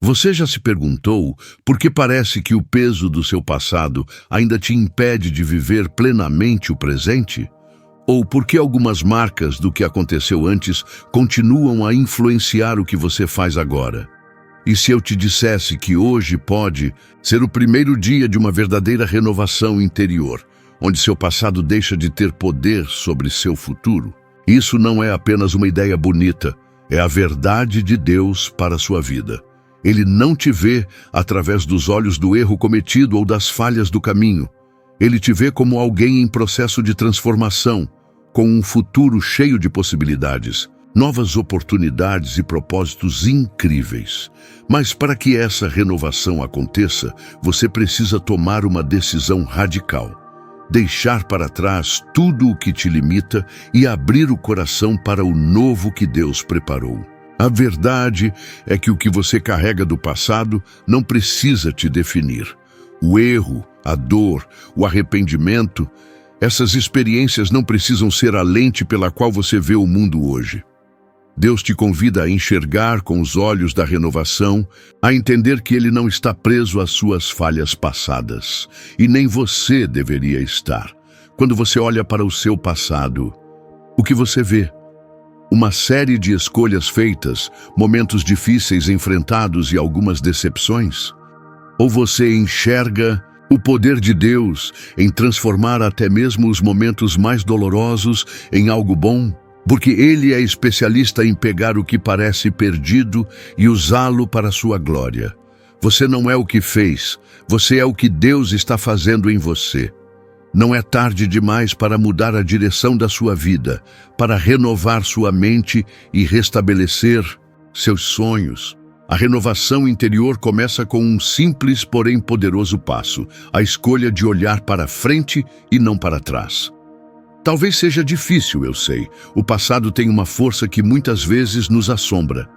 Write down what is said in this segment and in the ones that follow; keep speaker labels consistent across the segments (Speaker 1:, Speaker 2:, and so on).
Speaker 1: Você já se perguntou por que parece que o peso do seu passado ainda te impede de viver plenamente o presente? Ou por que algumas marcas do que aconteceu antes continuam a influenciar o que você faz agora? E se eu te dissesse que hoje pode ser o primeiro dia de uma verdadeira renovação interior, onde seu passado deixa de ter poder sobre seu futuro? Isso não é apenas uma ideia bonita, é a verdade de Deus para a sua vida. Ele não te vê através dos olhos do erro cometido ou das falhas do caminho. Ele te vê como alguém em processo de transformação, com um futuro cheio de possibilidades, novas oportunidades e propósitos incríveis. Mas para que essa renovação aconteça, você precisa tomar uma decisão radical. Deixar para trás tudo o que te limita e abrir o coração para o novo que Deus preparou. A verdade é que o que você carrega do passado não precisa te definir. O erro, a dor, o arrependimento, essas experiências não precisam ser a lente pela qual você vê o mundo hoje. Deus te convida a enxergar com os olhos da renovação, a entender que Ele não está preso às suas falhas passadas, e nem você deveria estar. Quando você olha para o seu passado, o que você vê? Uma série de escolhas feitas, momentos difíceis enfrentados e algumas decepções? Ou você enxerga o poder de Deus em transformar até mesmo os momentos mais dolorosos em algo bom? Porque Ele é especialista em pegar o que parece perdido e usá-lo para a sua glória. Você não é o que fez, você é o que Deus está fazendo em você. Não é tarde demais para mudar a direção da sua vida, para renovar sua mente e restabelecer seus sonhos. A renovação interior começa com um simples, porém poderoso passo, a escolha de olhar para frente e não para trás. Talvez seja difícil, eu sei. O passado tem uma força que muitas vezes nos assombra.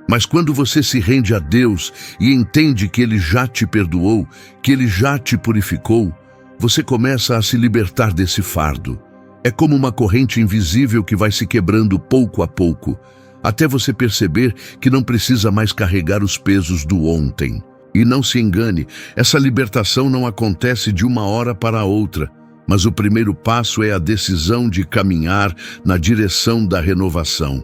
Speaker 1: Mas quando você se rende a Deus e entende que Ele já te perdoou, que Ele já te purificou, você começa a se libertar desse fardo. É como uma corrente invisível que vai se quebrando pouco a pouco, até você perceber que não precisa mais carregar os pesos do ontem. E não se engane, essa libertação não acontece de uma hora para a outra, mas o primeiro passo é a decisão de caminhar na direção da renovação.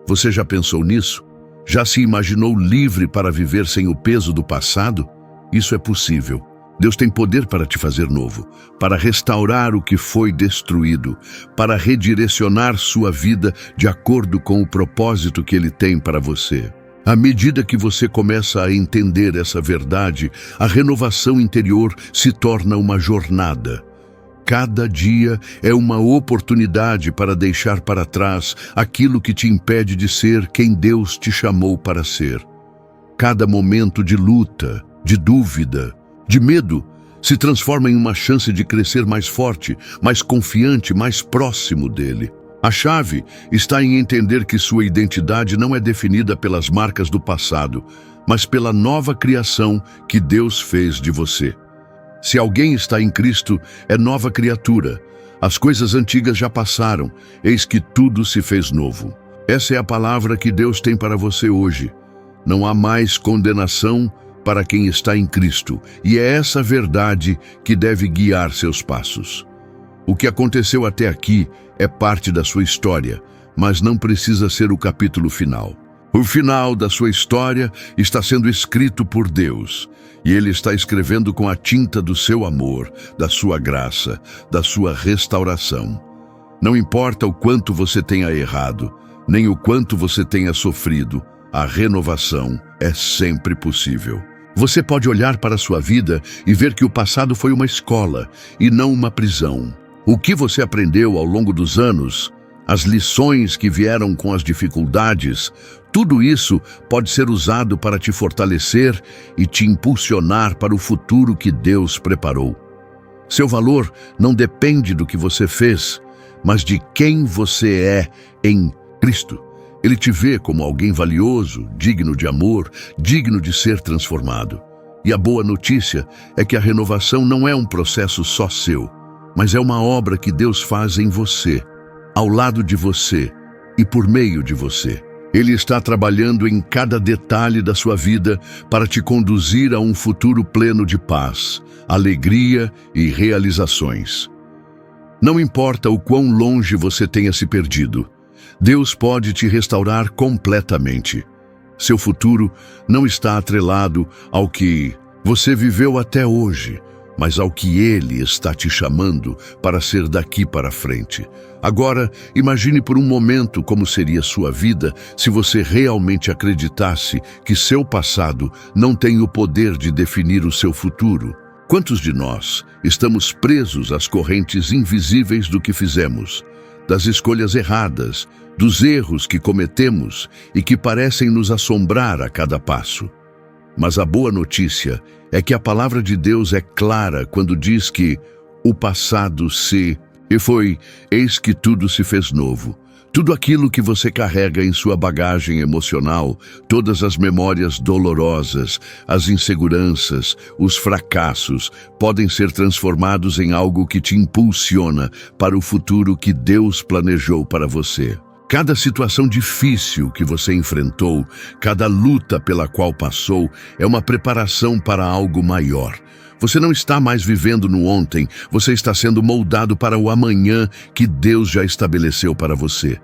Speaker 1: Você já pensou nisso? Já se imaginou livre para viver sem o peso do passado? Isso é possível. Deus tem poder para te fazer novo, para restaurar o que foi destruído, para redirecionar sua vida de acordo com o propósito que Ele tem para você. À medida que você começa a entender essa verdade, a renovação interior se torna uma jornada. Cada dia é uma oportunidade para deixar para trás aquilo que te impede de ser quem Deus te chamou para ser. Cada momento de luta, de dúvida, de medo, se transforma em uma chance de crescer mais forte, mais confiante, mais próximo dele. A chave está em entender que sua identidade não é definida pelas marcas do passado, mas pela nova criação que Deus fez de você. Se alguém está em Cristo, é nova criatura. As coisas antigas já passaram, eis que tudo se fez novo. Essa é a palavra que Deus tem para você hoje. Não há mais condenação para quem está em Cristo, e é essa verdade que deve guiar seus passos. O que aconteceu até aqui é parte da sua história, mas não precisa ser o capítulo final. O final da sua história está sendo escrito por Deus, e Ele está escrevendo com a tinta do seu amor, da sua graça, da sua restauração. Não importa o quanto você tenha errado, nem o quanto você tenha sofrido, a renovação é sempre possível. Você pode olhar para a sua vida e ver que o passado foi uma escola e não uma prisão. O que você aprendeu ao longo dos anos, as lições que vieram com as dificuldades, tudo isso pode ser usado para te fortalecer e te impulsionar para o futuro que Deus preparou. Seu valor não depende do que você fez, mas de quem você é em Cristo. Ele te vê como alguém valioso, digno de amor, digno de ser transformado. E a boa notícia é que a renovação não é um processo só seu, mas é uma obra que Deus faz em você, ao lado de você e por meio de você. Ele está trabalhando em cada detalhe da sua vida para te conduzir a um futuro pleno de paz, alegria e realizações. Não importa o quão longe você tenha se perdido, Deus pode te restaurar completamente. Seu futuro não está atrelado ao que você viveu até hoje, mas ao que Ele está te chamando para ser daqui para frente. Agora, imagine por um momento como seria sua vida se você realmente acreditasse que seu passado não tem o poder de definir o seu futuro. Quantos de nós estamos presos às correntes invisíveis do que fizemos, das escolhas erradas, dos erros que cometemos e que parecem nos assombrar a cada passo? Mas a boa notícia é que a palavra de Deus é clara quando diz que o passado eis que tudo se fez novo. Tudo aquilo que você carrega em sua bagagem emocional, todas as memórias dolorosas, as inseguranças, os fracassos, podem ser transformados em algo que te impulsiona para o futuro que Deus planejou para você. Cada situação difícil que você enfrentou, cada luta pela qual passou, é uma preparação para algo maior. Você não está mais vivendo no ontem, você está sendo moldado para o amanhã que Deus já estabeleceu para você.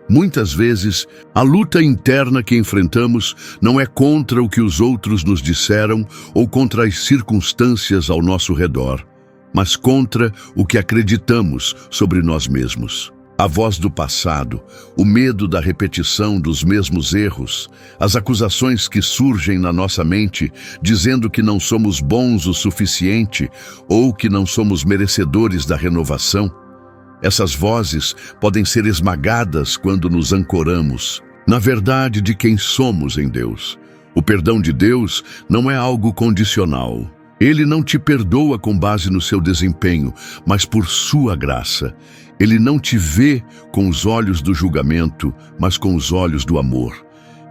Speaker 1: Muitas vezes, a luta interna que enfrentamos não é contra o que os outros nos disseram ou contra as circunstâncias ao nosso redor, mas contra o que acreditamos sobre nós mesmos. A voz do passado, o medo da repetição dos mesmos erros, as acusações que surgem na nossa mente dizendo que não somos bons o suficiente ou que não somos merecedores da renovação. Essas vozes podem ser esmagadas quando nos ancoramos na verdade de quem somos em Deus. O perdão de Deus não é algo condicional. Ele não te perdoa com base no seu desempenho, mas por sua graça. Ele não te vê com os olhos do julgamento, mas com os olhos do amor.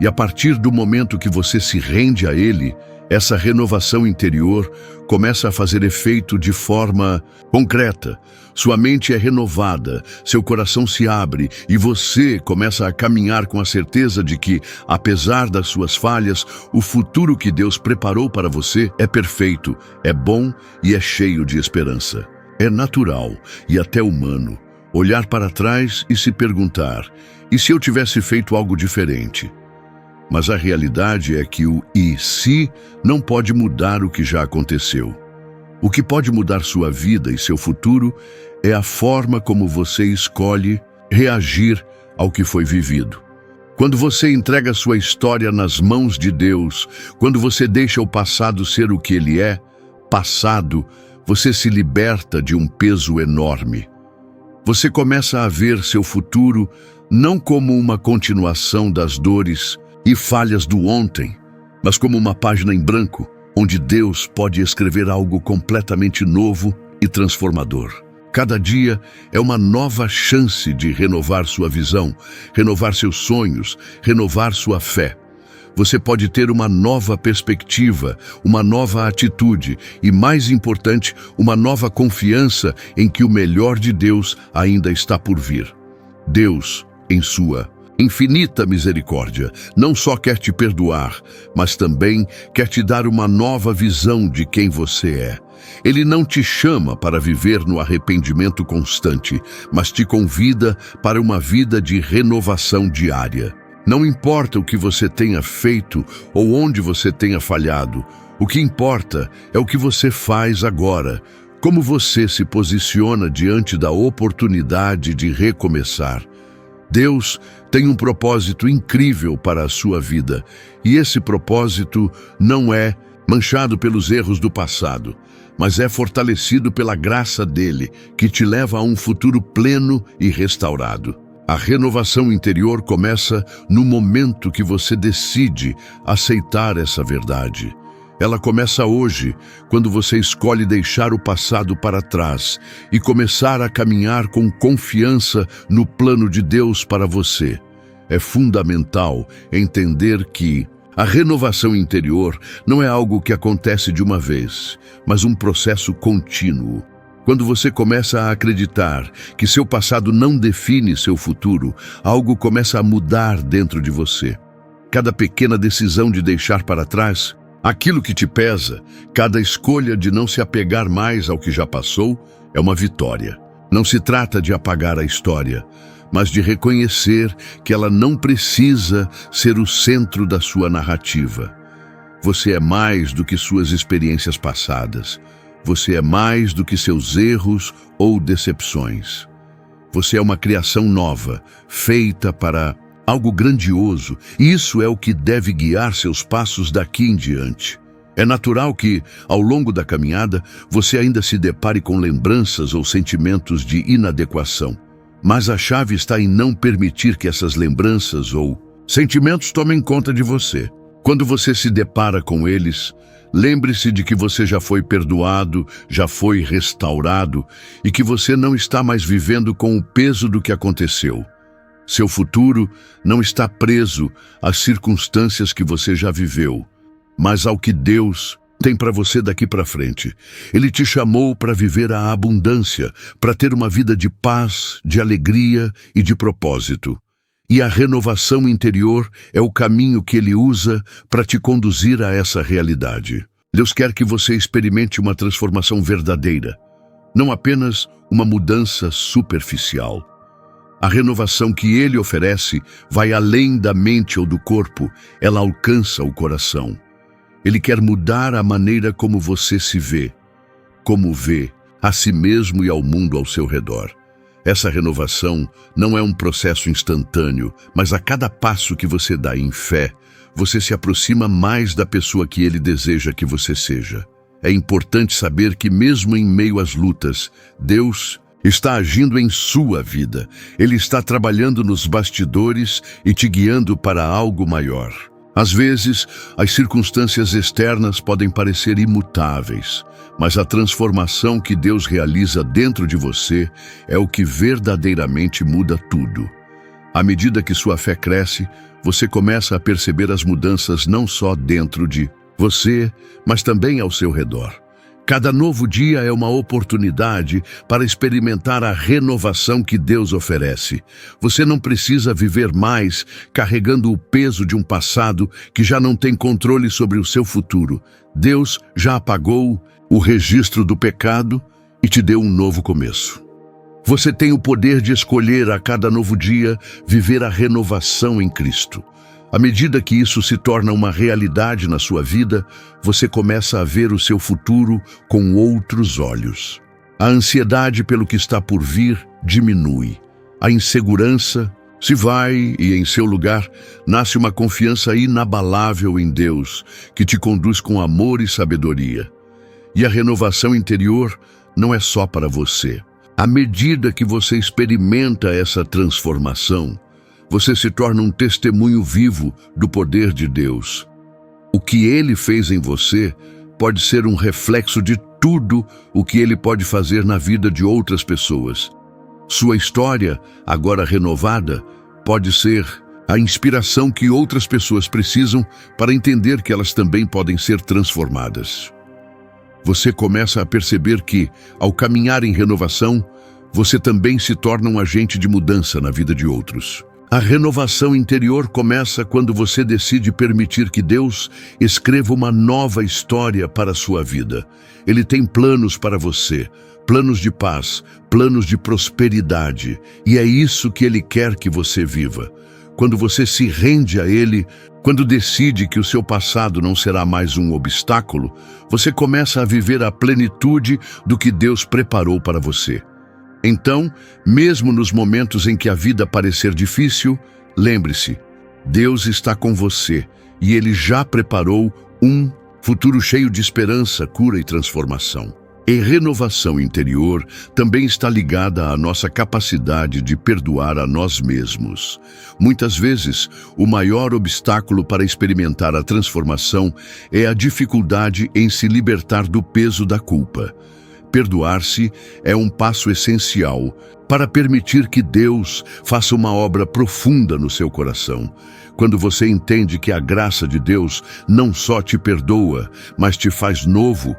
Speaker 1: E a partir do momento que você se rende a Ele, essa renovação interior começa a fazer efeito de forma concreta. Sua mente é renovada, seu coração se abre e você começa a caminhar com a certeza de que, apesar das suas falhas, o futuro que Deus preparou para você é perfeito, é bom e é cheio de esperança. É natural e até humano olhar para trás e se perguntar: e se eu tivesse feito algo diferente? Mas a realidade é que o "e se" não pode mudar o que já aconteceu. O que pode mudar sua vida e seu futuro é a forma como você escolhe reagir ao que foi vivido. Quando você entrega sua história nas mãos de Deus, quando você deixa o passado ser o que ele é, passado, você se liberta de um peso enorme. Você começa a ver seu futuro não como uma continuação das dores e falhas do ontem, mas como uma página em branco, onde Deus pode escrever algo completamente novo e transformador. Cada dia é uma nova chance de renovar sua visão, renovar seus sonhos, renovar sua fé. Você pode ter uma nova perspectiva, uma nova atitude e, mais importante, uma nova confiança em que o melhor de Deus ainda está por vir. Deus, em sua infinita misericórdia, não só quer te perdoar, mas também quer te dar uma nova visão de quem você é. Ele não te chama para viver no arrependimento constante, mas te convida para uma vida de renovação diária. Não importa o que você tenha feito ou onde você tenha falhado, o que importa é o que você faz agora, como você se posiciona diante da oportunidade de recomeçar. Deus tem um propósito incrível para a sua vida, e esse propósito não é manchado pelos erros do passado, mas é fortalecido pela graça dele, que te leva a um futuro pleno e restaurado. A renovação interior começa no momento que você decide aceitar essa verdade. Ela começa hoje, quando você escolhe deixar o passado para trás e começar a caminhar com confiança no plano de Deus para você. É fundamental entender que a renovação interior não é algo que acontece de uma vez, mas um processo contínuo. Quando você começa a acreditar que seu passado não define seu futuro, algo começa a mudar dentro de você. Cada pequena decisão de deixar para trás aquilo que te pesa, cada escolha de não se apegar mais ao que já passou, é uma vitória. Não se trata de apagar a história, mas de reconhecer que ela não precisa ser o centro da sua narrativa. Você é mais do que suas experiências passadas. Você é mais do que seus erros ou decepções. Você é uma criação nova, feita para algo grandioso, e isso é o que deve guiar seus passos daqui em diante. É natural que, ao longo da caminhada, você ainda se depare com lembranças ou sentimentos de inadequação. Mas a chave está em não permitir que essas lembranças ou sentimentos tomem conta de você. Quando você se depara com eles, lembre-se de que você já foi perdoado, já foi restaurado e que você não está mais vivendo com o peso do que aconteceu. Seu futuro não está preso às circunstâncias que você já viveu, mas ao que Deus tem para você daqui para frente. Ele te chamou para viver a abundância, para ter uma vida de paz, de alegria e de propósito. E a renovação interior é o caminho que Ele usa para te conduzir a essa realidade. Deus quer que você experimente uma transformação verdadeira, não apenas uma mudança superficial. A renovação que Ele oferece vai além da mente ou do corpo, ela alcança o coração. Ele quer mudar a maneira como você se vê, como vê a si mesmo e ao mundo ao seu redor. Essa renovação não é um processo instantâneo, mas a cada passo que você dá em fé, você se aproxima mais da pessoa que Ele deseja que você seja. É importante saber que mesmo em meio às lutas, Deus está agindo em sua vida. Ele está trabalhando nos bastidores e te guiando para algo maior. Às vezes, as circunstâncias externas podem parecer imutáveis, mas a transformação que Deus realiza dentro de você é o que verdadeiramente muda tudo. À medida que sua fé cresce, você começa a perceber as mudanças não só dentro de você, mas também ao seu redor. Cada novo dia é uma oportunidade para experimentar a renovação que Deus oferece. Você não precisa viver mais carregando o peso de um passado que já não tem controle sobre o seu futuro. Deus já apagou o registro do pecado e te deu um novo começo. Você tem o poder de escolher a cada novo dia viver a renovação em Cristo. À medida que isso se torna uma realidade na sua vida, você começa a ver o seu futuro com outros olhos. A ansiedade pelo que está por vir diminui. A insegurança se vai e, em seu lugar, nasce uma confiança inabalável em Deus, que te conduz com amor e sabedoria. E a renovação interior não é só para você. À medida que você experimenta essa transformação, você se torna um testemunho vivo do poder de Deus. O que Ele fez em você pode ser um reflexo de tudo o que Ele pode fazer na vida de outras pessoas. Sua história, agora renovada, pode ser a inspiração que outras pessoas precisam para entender que elas também podem ser transformadas. Você começa a perceber que, ao caminhar em renovação, você também se torna um agente de mudança na vida de outros. A renovação interior começa quando você decide permitir que Deus escreva uma nova história para a sua vida. Ele tem planos para você, planos de paz, planos de prosperidade, e é isso que Ele quer que você viva. Quando você se rende a Ele, quando decide que o seu passado não será mais um obstáculo, você começa a viver a plenitude do que Deus preparou para você. Então, mesmo nos momentos em que a vida parecer difícil, lembre-se, Deus está com você e Ele já preparou um futuro cheio de esperança, cura e transformação. E renovação interior também está ligada à nossa capacidade de perdoar a nós mesmos. Muitas vezes, o maior obstáculo para experimentar a transformação é a dificuldade em se libertar do peso da culpa. Perdoar-se é um passo essencial para permitir que Deus faça uma obra profunda no seu coração. Quando você entende que a graça de Deus não só te perdoa, mas te faz novo,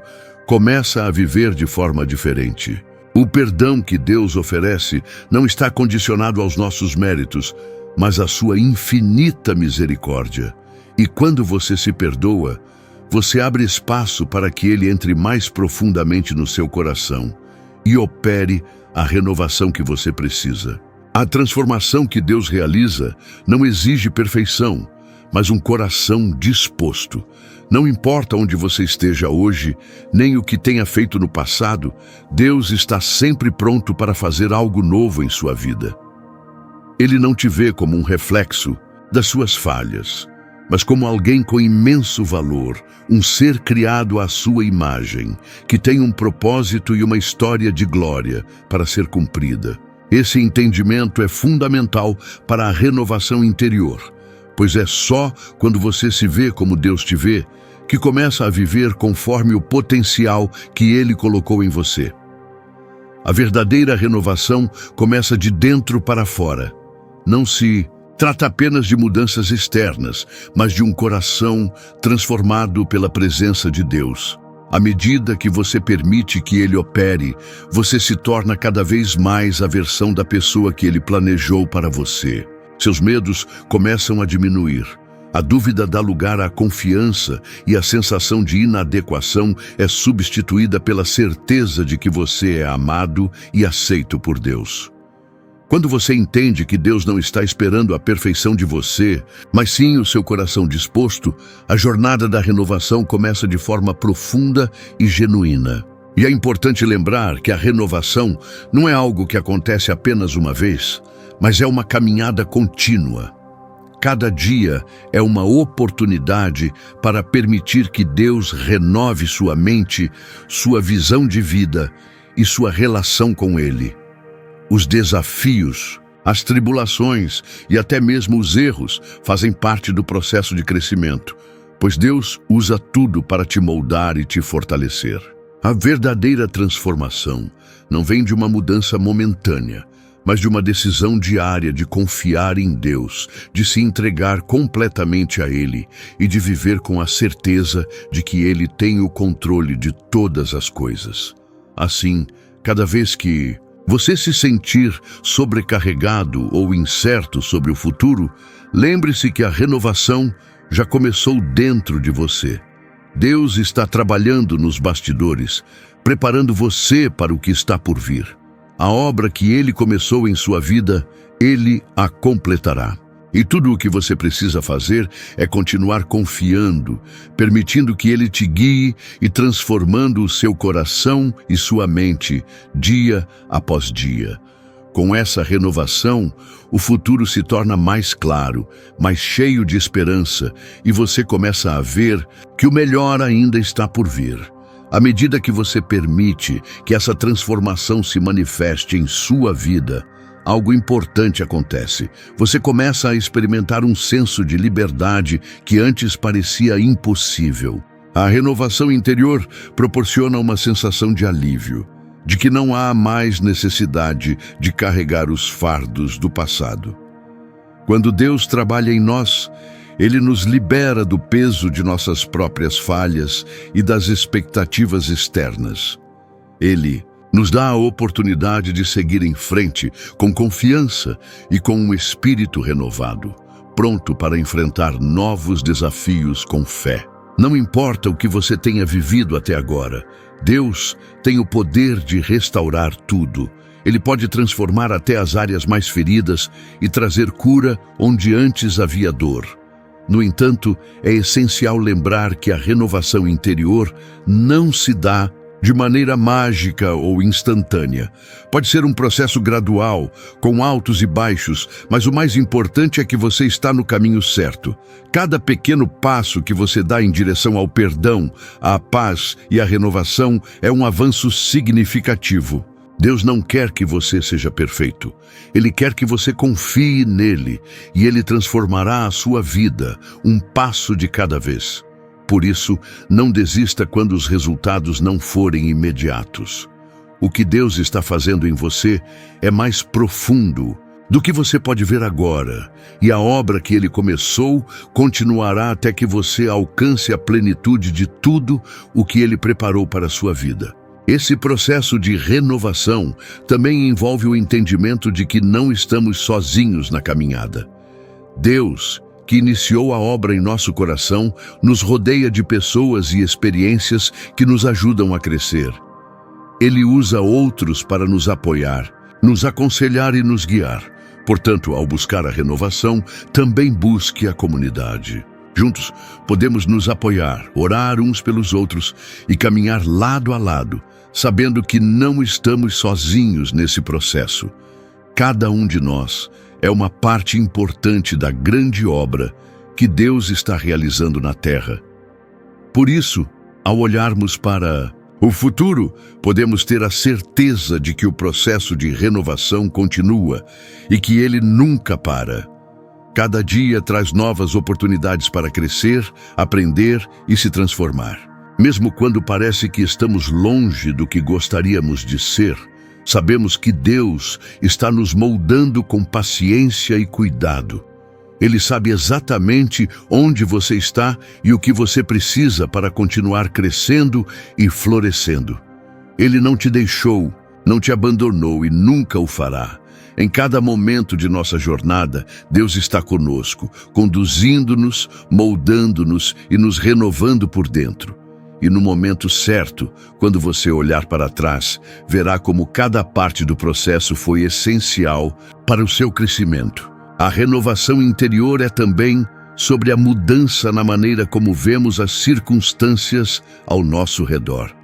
Speaker 1: começa a viver de forma diferente. O perdão que Deus oferece não está condicionado aos nossos méritos, mas à sua infinita misericórdia. E quando você se perdoa, você abre espaço para que Ele entre mais profundamente no seu coração e opere a renovação que você precisa. A transformação que Deus realiza não exige perfeição, mas um coração disposto. Não importa onde você esteja hoje, nem o que tenha feito no passado, Deus está sempre pronto para fazer algo novo em sua vida. Ele não te vê como um reflexo das suas falhas, mas como alguém com imenso valor, um ser criado à sua imagem, que tem um propósito e uma história de glória para ser cumprida. Esse entendimento é fundamental para a renovação interior, pois é só quando você se vê como Deus te vê que começa a viver conforme o potencial que Ele colocou em você. A verdadeira renovação começa de dentro para fora. Não se trata apenas de mudanças externas, mas de um coração transformado pela presença de Deus. À medida que você permite que Ele opere, você se torna cada vez mais a versão da pessoa que Ele planejou para você. Seus medos começam a diminuir. A dúvida dá lugar à confiança e a sensação de inadequação é substituída pela certeza de que você é amado e aceito por Deus. Quando você entende que Deus não está esperando a perfeição de você, mas sim o seu coração disposto, a jornada da renovação começa de forma profunda e genuína. E é importante lembrar que a renovação não é algo que acontece apenas uma vez, mas é uma caminhada contínua. Cada dia é uma oportunidade para permitir que Deus renove sua mente, sua visão de vida e sua relação com Ele. Os desafios, as tribulações e até mesmo os erros fazem parte do processo de crescimento, pois Deus usa tudo para te moldar e te fortalecer. A verdadeira transformação não vem de uma mudança momentânea, mas de uma decisão diária de confiar em Deus, de se entregar completamente a Ele e de viver com a certeza de que Ele tem o controle de todas as coisas. Assim, cada vez que você se sentir sobrecarregado ou incerto sobre o futuro, lembre-se que a renovação já começou dentro de você. Deus está trabalhando nos bastidores, preparando você para o que está por vir. A obra que Ele começou em sua vida, Ele a completará. E tudo o que você precisa fazer é continuar confiando, permitindo que Ele te guie e transformando o seu coração e sua mente, dia após dia. Com essa renovação, o futuro se torna mais claro, mais cheio de esperança, e você começa a ver que o melhor ainda está por vir. À medida que você permite que essa transformação se manifeste em sua vida, algo importante acontece. Você começa a experimentar um senso de liberdade que antes parecia impossível. A renovação interior proporciona uma sensação de alívio, de que não há mais necessidade de carregar os fardos do passado. Quando Deus trabalha em nós, Ele nos libera do peso de nossas próprias falhas e das expectativas externas. Ele nos dá a oportunidade de seguir em frente com confiança e com um espírito renovado, pronto para enfrentar novos desafios com fé. Não importa o que você tenha vivido até agora, Deus tem o poder de restaurar tudo. Ele pode transformar até as áreas mais feridas e trazer cura onde antes havia dor. No entanto, é essencial lembrar que a renovação interior não se dá de maneira mágica ou instantânea. Pode ser um processo gradual, com altos e baixos, mas o mais importante é que você está no caminho certo. Cada pequeno passo que você dá em direção ao perdão, à paz e à renovação é um avanço significativo. Deus não quer que você seja perfeito. Ele quer que você confie nele e Ele transformará a sua vida, um passo de cada vez. Por isso, não desista quando os resultados não forem imediatos. O que Deus está fazendo em você é mais profundo do que você pode ver agora, e a obra que Ele começou continuará até que você alcance a plenitude de tudo o que Ele preparou para a sua vida. Esse processo de renovação também envolve o entendimento de que não estamos sozinhos na caminhada. Deus, que iniciou a obra em nosso coração, nos rodeia de pessoas e experiências que nos ajudam a crescer. Ele usa outros para nos apoiar, nos aconselhar e nos guiar. Portanto, ao buscar a renovação, também busque a comunidade. Juntos, podemos nos apoiar, orar uns pelos outros e caminhar lado a lado, sabendo que não estamos sozinhos nesse processo. Cada um de nós é uma parte importante da grande obra que Deus está realizando na Terra. Por isso, ao olharmos para o futuro, podemos ter a certeza de que o processo de renovação continua e que ele nunca para. Cada dia traz novas oportunidades para crescer, aprender e se transformar. Mesmo quando parece que estamos longe do que gostaríamos de ser, sabemos que Deus está nos moldando com paciência e cuidado. Ele sabe exatamente onde você está e o que você precisa para continuar crescendo e florescendo. Ele não te deixou, não te abandonou e nunca o fará. Em cada momento de nossa jornada, Deus está conosco, conduzindo-nos, moldando-nos e nos renovando por dentro. E no momento certo, quando você olhar para trás, verá como cada parte do processo foi essencial para o seu crescimento. A renovação interior é também sobre a mudança na maneira como vemos as circunstâncias ao nosso redor.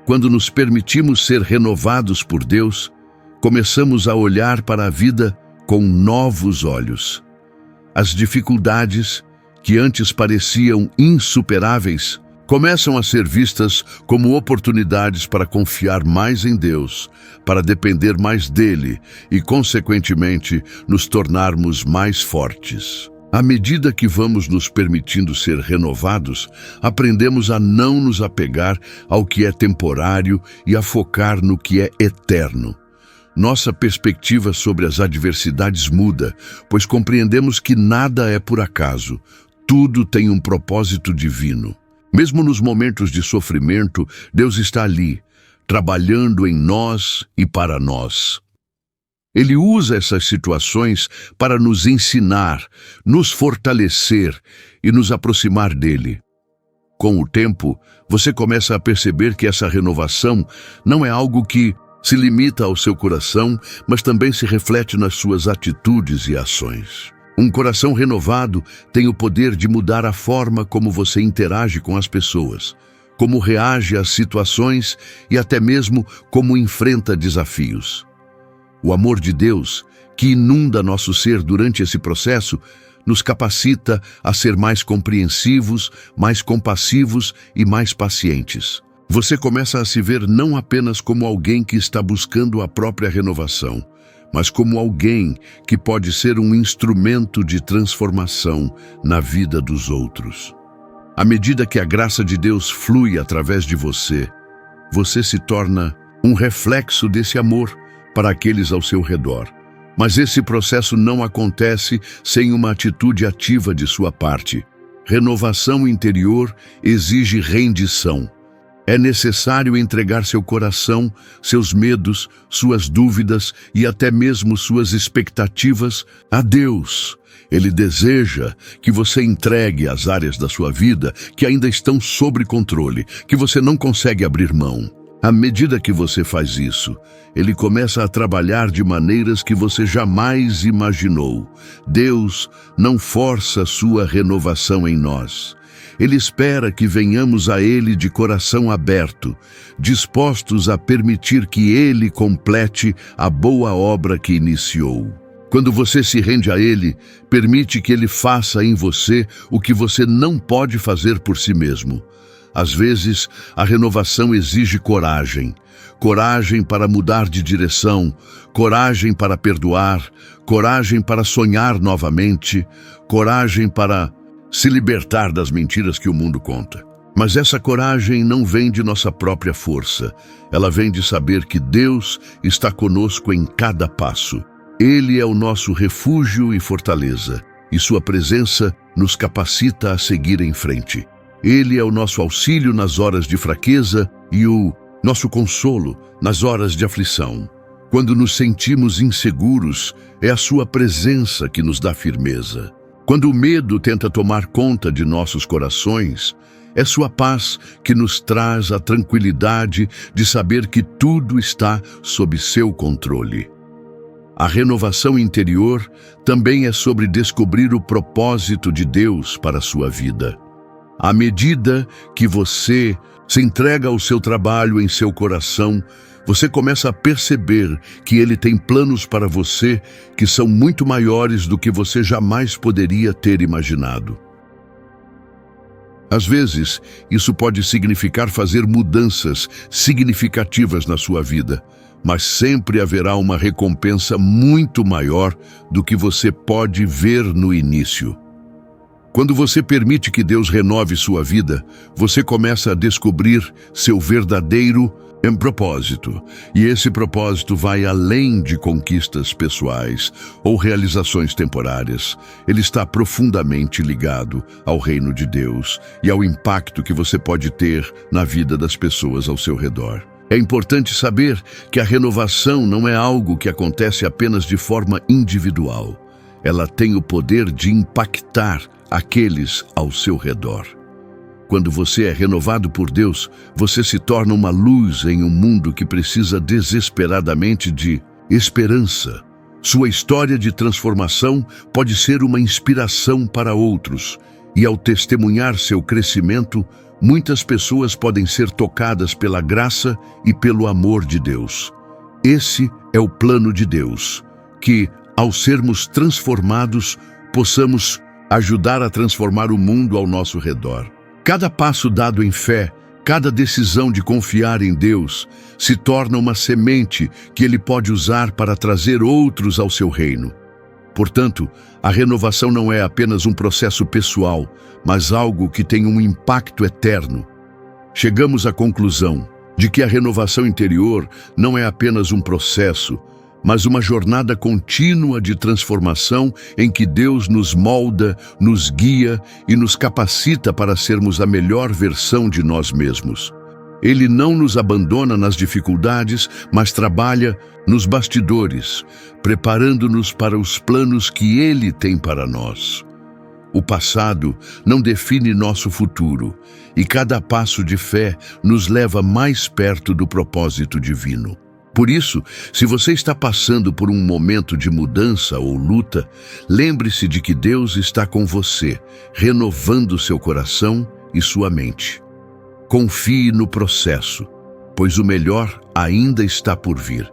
Speaker 1: Quando nos permitimos ser renovados por Deus, começamos a olhar para a vida com novos olhos. As dificuldades, que antes pareciam insuperáveis, começam a ser vistas como oportunidades para confiar mais em Deus, para depender mais dele e, consequentemente, nos tornarmos mais fortes. À medida que vamos nos permitindo ser renovados, aprendemos a não nos apegar ao que é temporário e a focar no que é eterno. Nossa perspectiva sobre as adversidades muda, pois compreendemos que nada é por acaso, tudo tem um propósito divino. Mesmo nos momentos de sofrimento, Deus está ali, trabalhando em nós e para nós. Ele usa essas situações para nos ensinar, nos fortalecer e nos aproximar dele. Com o tempo, você começa a perceber que essa renovação não é algo que se limita ao seu coração, mas também se reflete nas suas atitudes e ações. Um coração renovado tem o poder de mudar a forma como você interage com as pessoas, como reage às situações e até mesmo como enfrenta desafios. O amor de Deus, que inunda nosso ser durante esse processo, nos capacita a ser mais compreensivos, mais compassivos e mais pacientes. Você começa a se ver não apenas como alguém que está buscando a própria renovação, mas como alguém que pode ser um instrumento de transformação na vida dos outros. À medida que a graça de Deus flui através de você, você se torna um reflexo desse amor para aqueles ao seu redor. Mas esse processo não acontece sem uma atitude ativa de sua parte. Renovação interior exige rendição. É necessário entregar seu coração, seus medos, suas dúvidas e até mesmo suas expectativas a Deus. Ele deseja que você entregue as áreas da sua vida que ainda estão sob controle, que você não consegue abrir mão. À medida que você faz isso, Ele começa a trabalhar de maneiras que você jamais imaginou. Deus não força sua renovação em nós. Ele espera que venhamos a Ele de coração aberto, dispostos a permitir que Ele complete a boa obra que iniciou. Quando você se rende a Ele, permite que Ele faça em você o que você não pode fazer por si mesmo. Às vezes, a renovação exige coragem. Coragem para mudar de direção, coragem para perdoar, coragem para sonhar novamente, coragem para se libertar das mentiras que o mundo conta. Mas essa coragem não vem de nossa própria força. Ela vem de saber que Deus está conosco em cada passo. Ele é o nosso refúgio e fortaleza, e sua presença nos capacita a seguir em frente. Ele é o nosso auxílio nas horas de fraqueza e o nosso consolo nas horas de aflição. Quando nos sentimos inseguros, é a sua presença que nos dá firmeza. Quando o medo tenta tomar conta de nossos corações, é sua paz que nos traz a tranquilidade de saber que tudo está sob seu controle. A renovação interior também é sobre descobrir o propósito de Deus para a sua vida. À medida que você se entrega ao seu trabalho em seu coração, você começa a perceber que Ele tem planos para você que são muito maiores do que você jamais poderia ter imaginado. Às vezes, isso pode significar fazer mudanças significativas na sua vida, mas sempre haverá uma recompensa muito maior do que você pode ver no início. Quando você permite que Deus renove sua vida, você começa a descobrir seu verdadeiro propósito. E esse propósito vai além de conquistas pessoais ou realizações temporárias. Ele está profundamente ligado ao reino de Deus e ao impacto que você pode ter na vida das pessoas ao seu redor. É importante saber que a renovação não é algo que acontece apenas de forma individual. Ela tem o poder de impactar aqueles ao seu redor. Quando você é renovado por Deus, você se torna uma luz em um mundo que precisa desesperadamente de esperança. Sua história de transformação pode ser uma inspiração para outros, e ao testemunhar seu crescimento, muitas pessoas podem ser tocadas pela graça e pelo amor de Deus. Esse é o plano de Deus, que, ao sermos transformados, possamos ajudar a transformar o mundo ao nosso redor. Cada passo dado em fé, cada decisão de confiar em Deus, se torna uma semente que Ele pode usar para trazer outros ao seu reino. Portanto, a renovação não é apenas um processo pessoal, mas algo que tem um impacto eterno. Chegamos à conclusão de que a renovação interior não é apenas um processo, mas uma jornada contínua de transformação em que Deus nos molda, nos guia e nos capacita para sermos a melhor versão de nós mesmos. Ele não nos abandona nas dificuldades, mas trabalha nos bastidores, preparando-nos para os planos que Ele tem para nós. O passado não define nosso futuro, e cada passo de fé nos leva mais perto do propósito divino. Por isso, se você está passando por um momento de mudança ou luta, lembre-se de que Deus está com você, renovando seu coração e sua mente. Confie no processo, pois o melhor ainda está por vir.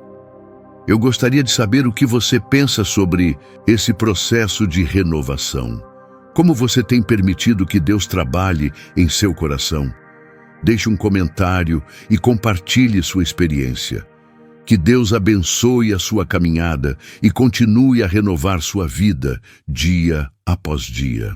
Speaker 1: Eu gostaria de saber o que você pensa sobre esse processo de renovação. Como você tem permitido que Deus trabalhe em seu coração? Deixe um comentário e compartilhe sua experiência. Que Deus abençoe a sua caminhada e continue a renovar sua vida dia após dia.